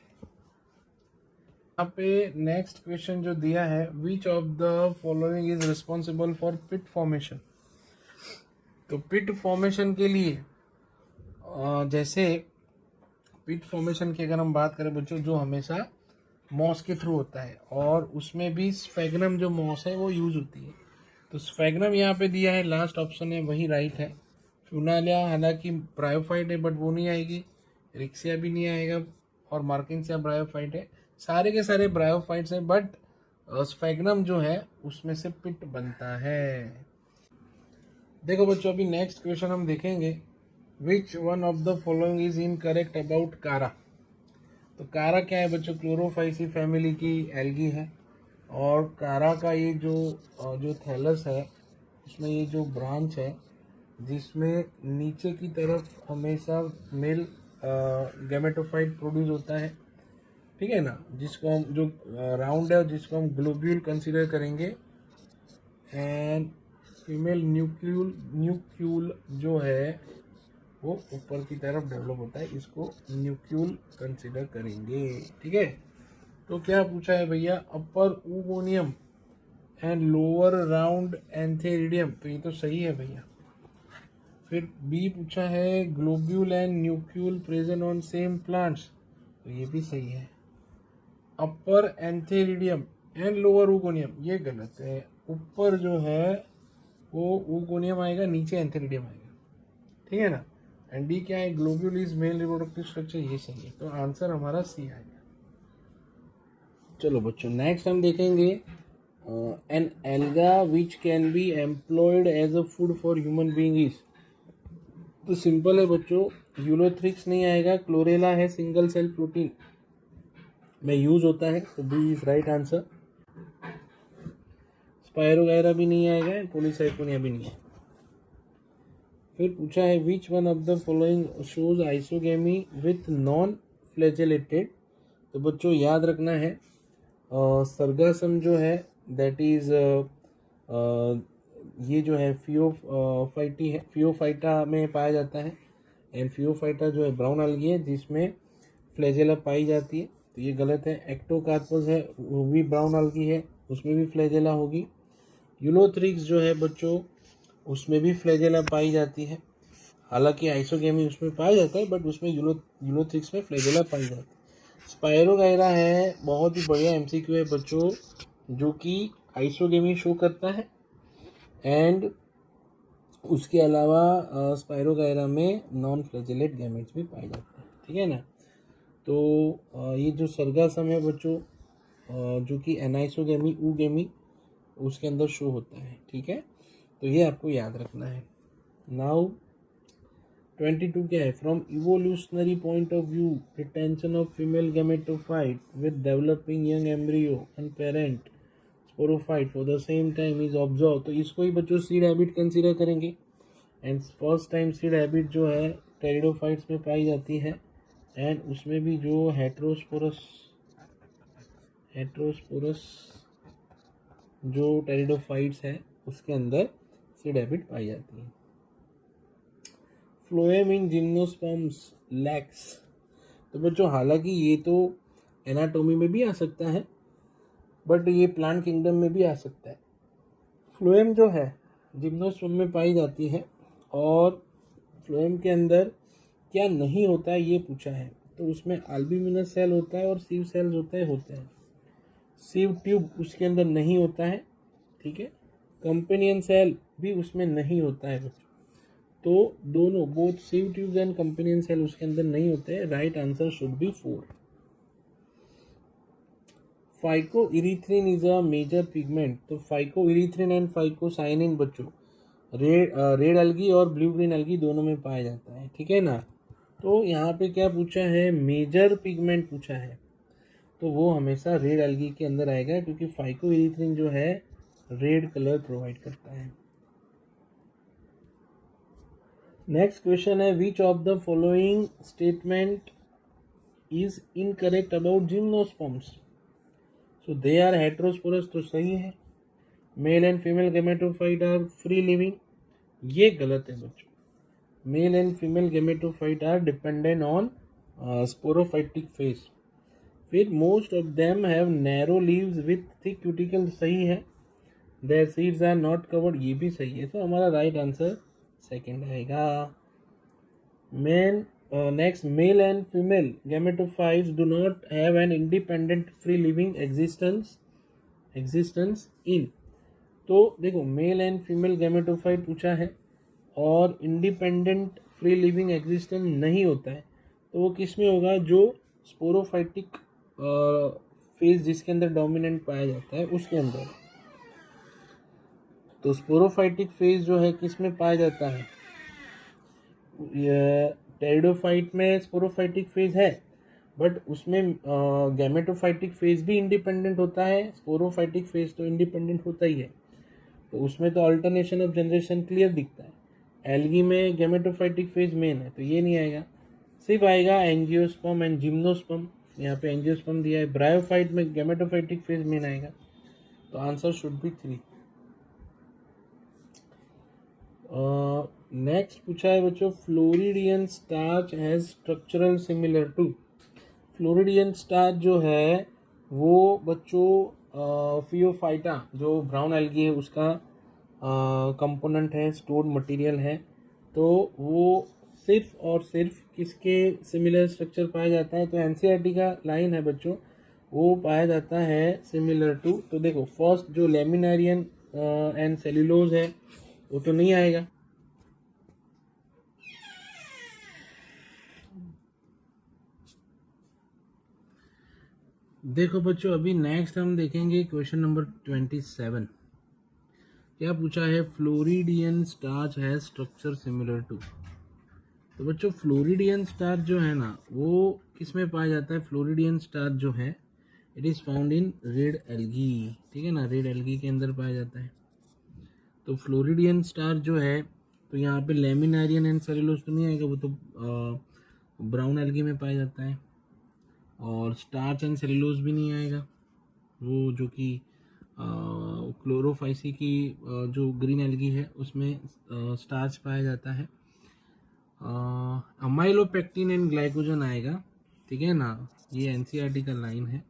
यहाँ पे नेक्स्ट क्वेश्चन जो दिया है, which of the following is responsible for pit formation. तो पिट फॉर्मेशन के लिए जैसे पिट फॉर्मेशन की अगर हम बात करें बच्चों, जो हमेशा मॉस के थ्रू होता है, और उसमें भी स्फेग्नम जो मॉस है वो यूज होती है, तो स्फेग्नम यहाँ पे दिया है, लास्ट ऑप्शन है वही राइट है। फ्यूनालिया हालांकि ब्रायोफाइट है बट वो नहीं आएगी, रिक्सिया भी नहीं आएगा, और मार्किंसिया ब्रायोफाइट है, सारे के सारे ब्रायोफाइट्स हैं, बट स्फेग्नम जो है उसमें से पिट बनता है। देखो बच्चों अभी नेक्स्ट क्वेश्चन हम देखेंगे, which one of the following is incorrect about कारा। तो कारा क्या है बच्चों, क्लोरोफाइसी फैमिली की एल्गी है। और कारा का ये जो थैलस है उसमें ये जो ब्रांच है जिसमें नीचे की तरफ हमेशा मेल गैमेटोफाइट प्रोड्यूस होता है, ठीक है ना, जिसको हम जो राउंड है और जिसको हम ग्लोब्यूल कंसीडर करेंगे। एंड फीमेल न्यूक्यूल जो है वो ऊपर की तरफ डेवलप होता है, इसको न्यूक्यूल कंसीडर करेंगे, ठीक है। तो क्या पूछा है भैया, upper oogonium and lower round antheridium, तो ये तो सही है भैया। फिर बी पूछा है globule and nucule present on same plants, तो ये भी सही है। अपर एंथेरिडियम एंड लोअर ऊगोनियम, ये गलत है। ऊपर जो है वो ऊगोनियम आएगा, नीचे एंथेरिडियम आएगा, ठीक है ना। एंड डी क्या है, globule is male reproductive structure, ये सही है। तो आंसर हमारा सी आएगा। चलो बच्चों नेक्स्ट हम देखेंगे an alga which can be employed as a food for human being is. तो सिंपल है बच्चों, यूलोथ्रिक्स नहीं आएगा, क्लोरेला है, सिंगल सेल प्रोटीन में यूज होता है, तो B is right answer. Spirogyra भी नहीं आएगा, पॉलीसाइकोनिया भी नहीं है। फिर पूछा है which one of the following shows isogamy with non flagellated. तो बच्चों याद रखना है सरगासम जो है दैट इज ये जो है फियोफाइटी है, फियोफाइटा में पाया जाता है। एंड फियोफाइटा जो है ब्राउन अलगी है जिसमें फ्लैजेला पाई जाती है, तो ये गलत है। एक्टोकार्पस है वो भी ब्राउन अलगी है, उसमें भी फ्लैजेला होगी। यूलोथ्रिक्स जो है बच्चों उसमें भी फ्लैजेला पाई जाती है, हालांकि आइसोगेमी उसमें पाया जाता है बट उसमें यूलोथ्रिक्स में फ्लैजेला पाई जाती है। स्पायरोगायरा है, बहुत ही बढ़िया एमसीक्यू है बच्चों, जो कि आइसोगेमी शो करता है। एंड उसके अलावा स्पायरोगायरा में नॉन फ्लैजेलेट गैमेट्स भी पाए जाते हैं, ठीक है ना। तो ये जो सरगासम है बच्चों जो कि एनाइसोगेमी ऊगेमी उसके अंदर शो होता है, ठीक है। तो ये आपको याद रखना है। नाउ 22 क्या है, from evolutionary point of view retention of female gametophyte with developing young embryo and parent sporophyte for the same time is observe. तो इसको ही बच्चों सीड हैबिट कंसीडर करेंगे। And first time seed habit जो है pteridophytes में पाई जाती है। And उसमें भी जो हेट्रोस्पोरस जो टेरिडोफाइट्स है उसके अंदर सीड हैबिट पाई जाती है। फ्लोएम इन जिम्नोस्पर्म्स लैक्स। तो बच्चों हालांकि ये तो एनाटोमी में भी आ सकता है बट ये प्लांट किंगडम में भी आ सकता है। फ्लोएम जो है जिम्नोस्पर्म में पाई जाती है और फ्लोएम के अंदर क्या नहीं होता है ये पूछा है। तो उसमें अल्ब्यूमिनस सेल होता है और सीव सेल्स होते हैं। सीव ट्यूब उसके अंदर नहीं होता है, ठीक है। कंपेनियन सेल भी उसमें नहीं होता है बच्चों। तो दोनों both sieve tubes and companion cell उसके अंदर नहीं होते हैं। Right answer should be 4। Phycoerythrin is a major pigment. तो फाइकोइरिथ्रिन एंड फाइकोसाइनिन बच्चों रेड अलगी और ब्लू ग्रीन अलगी दोनों में पाया जाता है, ठीक है ना। तो यहाँ पे क्या पूछा है, मेजर पिगमेंट पूछा है, तो वो हमेशा रेड अलगी के अंदर आएगा क्योंकि फाइकोइरिथ्रिन जो है रेड कलर प्रोवाइड करता है। नेक्स्ट क्वेश्चन है which of the following statement is incorrect about gymnosperms. So they are heterosporous, तो सही है। Male and female gametophyte are free living, ये गलत है बच्चों। Male and female gametophyte are dependent on sporophytic phase. फिर most of them have narrow leaves with thick cuticle, सही है। Their seeds are not covered, ये भी सही है। तो हमारा राइट आंसर सेकंड आएगा। Next male and female gametophytes do not have an independent free living existence in. तो देखो मेल एंड फीमेल गैमेटोफाइट पूछा है और इंडिपेंडेंट फ्री लिविंग एग्जिस्टेंस नहीं होता है, तो वो किस में होगा, जो स्पोरोफाइटिक फेज जिसके अंदर डोमिनेंट पाया जाता है उसके अंदर। तो स्पोरोफाइटिक फेज जो है किस में पाया जाता है, टेरिडोफाइट में स्पोरोफाइटिक फेज है, बट उसमें गैमेटोफाइटिक फेज भी इंडिपेंडेंट होता है, स्पोरोफाइटिक फेज तो इंडिपेंडेंट होता ही है। तो उसमें तो अल्टरनेशन ऑफ जनरेशन क्लियर दिखता है। एल्गी में गैमेटोफाइटिक फेज मेन है, तो ये नहीं आएगा, सिर्फ आएगा एंजियोस्पर्म एंड जिम्नोस्पर्म। यहाँ पे एंजियोस्पर्म दिया है। ब्रायोफाइट में गैमेटोफाइटिक फेज मेन आएगा, तो आंसर शुड बी 3। नेक्स्ट पूछा है बच्चों, floridean starch has structural similar to. Floridean starch जो है वो बच्चों फियोफाइटा जो ब्राउन एल्गी है उसका कंपोनेंट है, स्टोर्ड मटेरियल है। तो वो सिर्फ और सिर्फ किसके सिमिलर स्ट्रक्चर पाया जाता है, तो एनसीईआरटी का लाइन है बच्चों, वो पाया जाता है सिमिलर टू। तो देखो फर्स्ट जो लेमिनारियन एंड सेल्यूलोज है वो तो नहीं आएगा। देखो बच्चों अभी नेक्स्ट हम देखेंगे क्वेश्चन नंबर 27। क्या पूछा है, फ्लोरिडियन स्टार्च है स्ट्रक्चर सिमिलर टू। तो बच्चों फ्लोरिडियन स्टार्च जो है ना वो किस में पाया जाता है, फ्लोरिडियन स्टार्च जो है it is found in red algae, ठीक है ना, रेड एल्गी के अंदर पाया जाता है। तो फ्लोरिडियन स्टार्च जो है तो यहाँ पे लेमिनारियन एंड सेल्यूलोज तो नहीं आएगा, वो तो ब्राउन एल्गी में पाया जाता है। और स्टार्च एंड सेल्यूलोज भी नहीं आएगा, वो जो कि क्लोरोफाइसी की जो ग्रीन एल्गी है उसमें स्टार्च पाया जाता है। अमाइलोपेक्टिन एंड ग्लाइकोजन आएगा, ठीक है ना, ये एनसीईआरटी का लाइन है।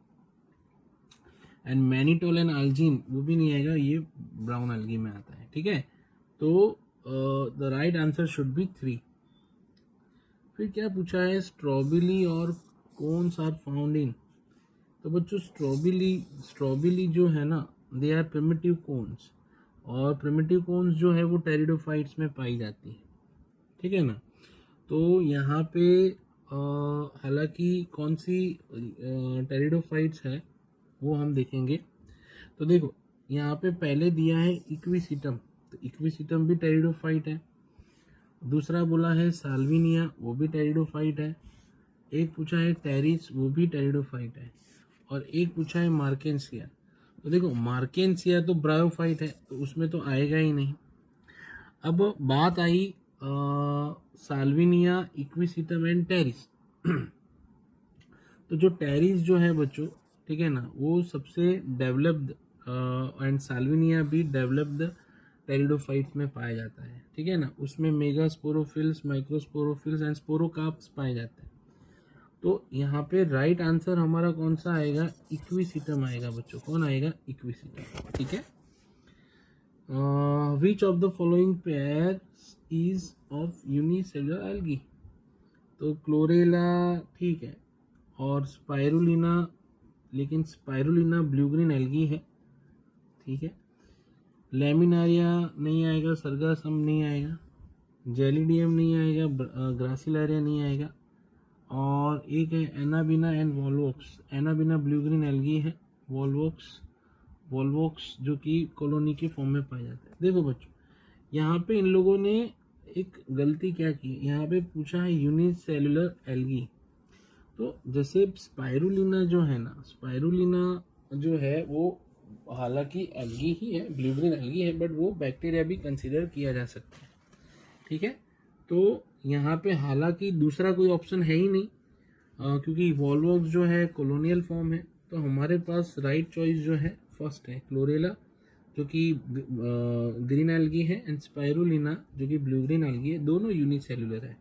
एंड मैनिटोल एंड अल्जीन वो भी नहीं आएगा, ये ब्राउन एल्गी में आता है, ठीक है। तो the right answer should B 3। फिर क्या पूछा है, स्ट्रॉबेरी और कोन्स आर फाउंड इन। तो बच्चों स्ट्रॉबेरी जो है ना दे आर प्रिमिटिव कोन्स, और प्रिमिटिव कोन्स जो है वो टेरिडोफाइट्स में पाई जाती है, ठीक है ना। तो यहाँ पे हालांकि कौन सी टेरिडोफाइट्स है वो हम देखेंगे। तो देखो यहाँ पे पहले दिया है इक्विसिटम, तो इक्विसिटम भी टेरिडोफाइट है। दूसरा बोला है साल्विनिया, वो भी टेरिडोफाइट है। एक पूछा है टेरिस, वो भी टेरिडोफाइट है। और एक पूछा है मार्केंसिया। तो देखो मार्केंसिया तो ब्रायोफाइट है, तो उसमें तो आएगा ही नहीं। अब बात आई साल्विनिया, इक्विसिटम एंड टेरिस। तो जो टेरिस जो है बच्चों, ठीक है ना, वो सबसे डेवलप्ड एंड साल्विनिया भी डेवलप्ड टेरिडोफाइट्स में पाया जाता है, ठीक है ना। उसमें मेगा स्पोरोफिल्स, माइक्रोस्पोरोफिल्स एंड स्पोरोकार्प्स पाए जाते हैं। तो यहाँ पे राइट आंसर हमारा कौन सा आएगा, इक्विसिटम आएगा बच्चों। कौन आएगा, इक्विसिटम, ठीक है। Which of the following pair is of unicellular algae. तो क्लोरेला ठीक है, और स्पाइरुलिना, लेकिन स्पाइरुलिना ब्लू ग्रीन एल्गी है, ठीक है। लेमिनारिया नहीं आएगा, सरगासम नहीं आएगा, जेलिडियम नहीं आएगा, ग्रासिलारिया नहीं आएगा। और एक है anabaena and volvox. Anabaena blue green algae है, वॉल्वोक्स जो कि कॉलोनी के फॉर्म में पाया जाता है। देखो बच्चों यहाँ पे इन लोगों ने एक गलती क्या की, यहाँ पे पूछा है यूनिसेलुलर एल्गी। तो जैसे स्पाइरुलिना जो है ना, स्पाइरुलिना जो है वो हालांकि एल्गी ही है, ब्लू ग्रीन एल्गी है, बट वो बैक्टीरिया भी कंसीडर किया जा सकता है, ठीक है। तो यहाँ पे हालांकि दूसरा कोई ऑप्शन है ही नहीं, क्योंकि वॉल्वोक्स जो है कॉलोनियल फॉर्म है। तो हमारे पास राइट चॉइस जो है फर्स्ट है क्लोरेला जो कि ग्रीन एल्गी है, एंड स्पाइरुलिना जो कि ब्लू ग्रीन एल्गी है, दोनों यूनिसेलुलर है।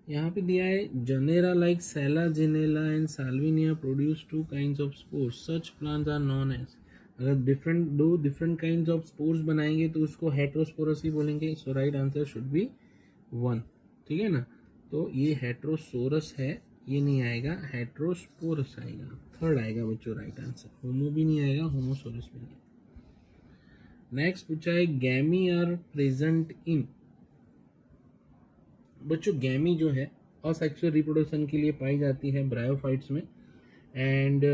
यहाँ पे दिया है genera like Selaginella and Salvinia produce 2 kinds of spores, such plants are known as. अगर दो डिफरेंट काइंड्स ऑफ स्पोर्स बनाएंगे तो उसको हेट्रोस्पोरस ही बोलेंगे। सो राइट आंसर शुड बी 1, ठीक है ना। तो ये हेट्रोसोरस है, ये नहीं आएगा, हेट्रोस्पोरस आएगा, थर्ड आएगा बच्चों राइट आंसर। होमो भी नहीं आएगा, होमोसोरस भी नहीं। नेक्स्ट पूछा है गैमी आर प्रेजेंट इन। बच्चों गैमी जो है असेक्सुअल रिप्रोडक्शन के लिए पाई जाती है ब्रायोफाइट्स में। एंड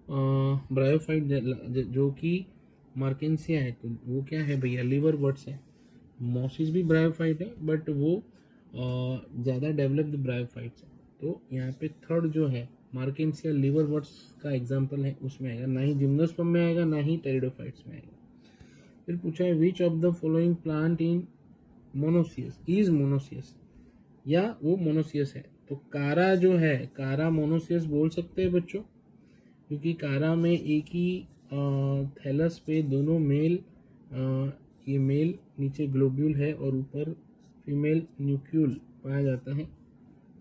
ब्रायोफाइट जो कि मार्केंसिया है, तो वो क्या है भैया, लिवर बर्ड्स है। मॉसिस भी ब्रायोफाइट है बट वो ज़्यादा डेवलप्ड ब्रायोफाइट्स है। तो यहाँ पे थर्ड जो है मार्केंसिया लिवरवर्ट्स का एग्जाम्पल है, उसमें आएगा, ना ही जिम्नोस्पर्म में आएगा ना ही टेरिडोफाइट्स में आएगा। फिर पूछा है which of the following plant in monoecious is monoecious, या वो मोनोसियस है। तो कारा जो है, कारा मोनोसियस बोल सकते हैं बच्चों, क्योंकि कारा में एक ही थैलस पे दोनों मेल, ये मेल नीचे ग्लोब्यूल है और ऊपर फीमेल न्यूक्यूल पाया जाता है।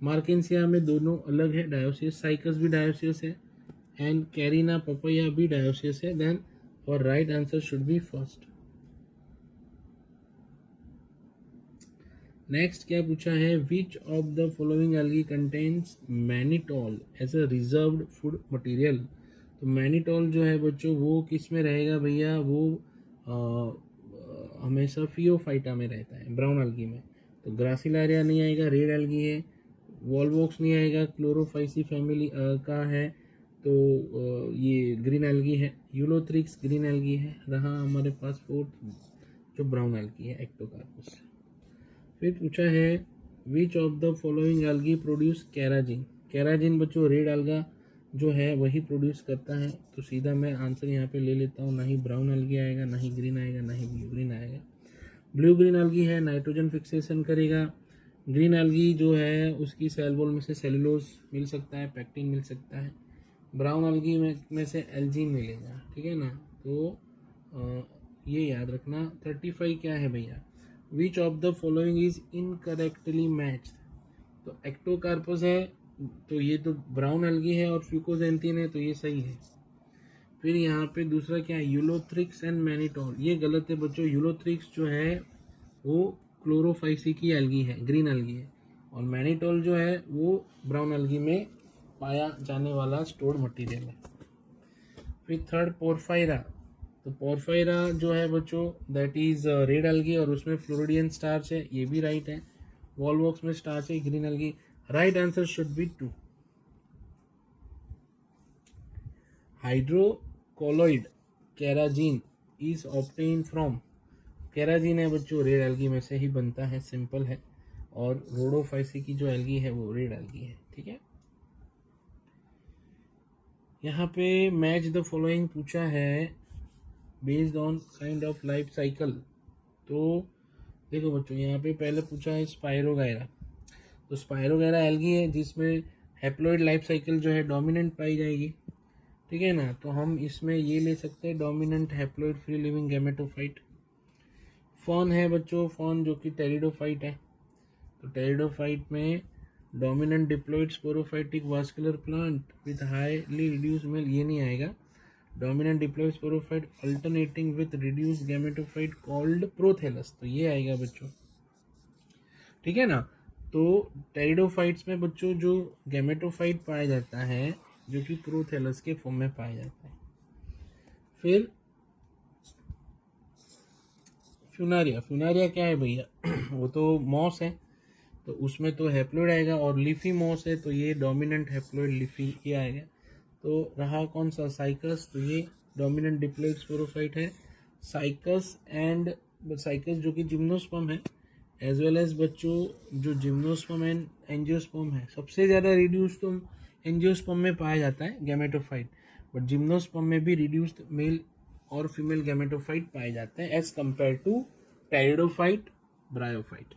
मार्केंसिया में दोनों अलग है, डायोसियस, साइकस भी डायोसियस है एंड कैरिना पपैया भी डायोसियस है। देन और right answer should be first. Next क्या पूछा है, which of the following algae contains mannitol as a reserved food material. तो मैनिटॉल जो है बच्चों वो किस में रहेगा भैया, वो हमेशा फियोफाइटा में रहता है, ब्राउन एल्गी में। तो ग्रासिलारिया नहीं आएगा, रेड एल्गी है। वॉलवॉक्स नहीं आएगा, क्लोरोफाइसी फैमिली का है, तो ये ग्रीन एल्गी है। यूलोथ्रिक्स ग्रीन एल्गी है। रहा हमारे पास फोर्थ जो ब्राउन एल्गी है, एक्टोकार्पस। फिर पूछा है which of the following algae produce carrageen. Carrageen बच्चों रेड एल्गा जो है वही प्रोड्यूस करता है। तो सीधा मैं आंसर यहाँ पे ले लेता हूँ, ना ही ब्राउन एल्गी आएगा, ना ही ग्रीन आएगा, ना ही ब्लू ग्रीन आएगा। ब्लू ग्रीन एल्गी है, नाइट्रोजन फिक्सेशन करेगा। ग्रीन एल्गी जो है उसकी सेल वॉल में से सेलुलोज मिल सकता है, पैक्टिन मिल सकता है। ब्राउन एल्गी में से एल्जीन मिलेगा, ठीक है ना। तो ये याद रखना। 35 क्या है भैया, विच of the following is incorrectly match. तो एक्टोकार्पस है, तो ये तो ब्राउन एल्गी है, और फ्यूकोजेंथिन है, तो ये सही है। फिर यहाँ पे दूसरा क्या है, यूलोथ्रिक्स एंड मैनिटॉल, ये गलत है बच्चों। यूलोथ्रिक्स जो है वो क्लोरोफाइसिकी एल्गी है, ग्रीन एल्गी है, और मैनिटॉल जो है वो ब्राउन एल्गी में पाया जाने वाला स्टोर्ड मटेरियल है। फिर थर्ड पोरफायरा, तो पोरफायरा जो है बच्चों दैट इज रेड एल्गी और उसमें फ्लोरिडियन स्टार्च है, ये भी राइट है। वॉलवॉक्स में स्टार्च है, green algae. Right answer should be 2। Hydrocolloid carrageenan is obtain from, carrageenan है बच्चों रेड एल्गी में से ही बनता है, सिंपल है। और रोडोफाइसी की जो एल्गी है वो रेड एल्गी है, ठीक है। यहाँ पे मैच द फॉलोइंग पूछा है based on kind of life cycle. तो देखो बच्चों यहाँ पे पहले पूछा है स्पायरोगायरा। तो स्पायरोगायरा एल्गी है जिसमें हैप्लॉइड लाइफ साइकिल जो है डोमिनेंट पाई जाएगी, ठीक है ना। तो हम इसमें ये ले सकते हैं dominant haploid free living gametophyte. Fern है बच्चों, फॉन जो कि टेरिडोफाइट है। तो टेरिडोफाइट में dominant diploid sporophytic vascular plant with highly reduce male, ये नहीं आएगा। Dominant diploid sporophyte alternating with reduce gametophyte called prothallus, तो ये आएगा बच्चों, ठीक है ना। तो टेरिडोफाइट्स में बच्चों जो गैमेटोफाइट पाया जाता है जो कि प्रोथेलस के फॉर्म में पाया जाता है। फिर फ्यूनारिया, फ्यूनारिया क्या है भैया वो तो मॉस है, तो उसमें तो हैप्लॉइड आएगा, और लीफी मॉस है तो ये डोमिनेंट हैप्लॉइड लीफी ये आएगा। तो रहा कौन सा, साइकस, तो ये डोमिनेंट डिप्लॉइड स्पोरोफाइट है। साइकस एंड साइकस जो कि जिम्नोस्पर्म है, एज वेल एज बच्चों जो जिम्नोस्पर्म एंड एंजियोस्पर्म है, सबसे ज़्यादा रिड्यूस तो एंजियोस्पर्म में पाया जाता है गैमेटोफाइट, बट जिम्नोस्पर्म में भी रिड्यूस्ड मेल और फीमेल गैमेटोफाइट पाए जाते हैं as compare to pteridophyte, bryophyte.